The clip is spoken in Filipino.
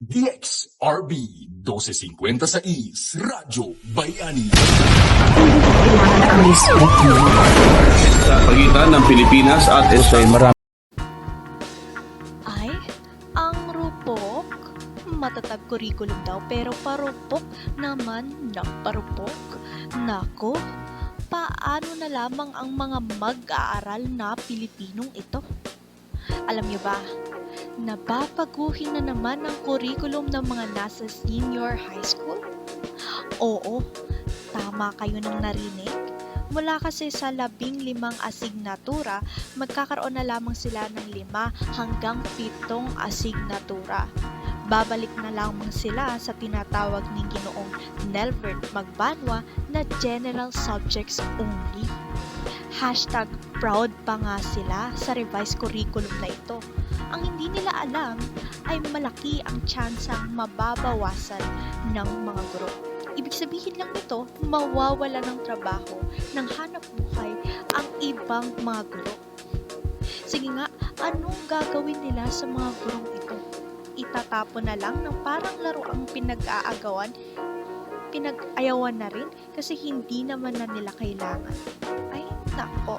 DXRB 1256 Radyo Bayani. Sa pagitan ng Pilipinas at Israel. Ay, ang rupok? Matatag curriculum daw pero parupok naman ng parupok. Nako, paano na lamang ang mga mag-aaral na Pilipinong ito? Alam niyo ba, nababaguhin na naman ang curriculum ng mga nasa senior high school? Oo, tama kayo nang narinig. Mula kasi sa 15 asignatura, magkakaroon na lamang sila ng 5 hanggang 7 asignatura. Babalik na lamang sila sa tinatawag ni Ginoong Nelbert Magbanwa na General Subjects Only. #proud pa nga sila sa revised curriculum na ito. Ang hindi nila alam ay malaki ang tsansang mababawasan ng mga guro. Ibig sabihin lang nito, mawawala ng trabaho ng hanap buhay ang ibang mga guro. Sige nga, anong gagawin nila sa mga gurong ito? Itatapon na lang ng parang laro ang pinag-aagawan, pinag-ayawan na rin kasi hindi naman na nila kailangan. Ay, nako.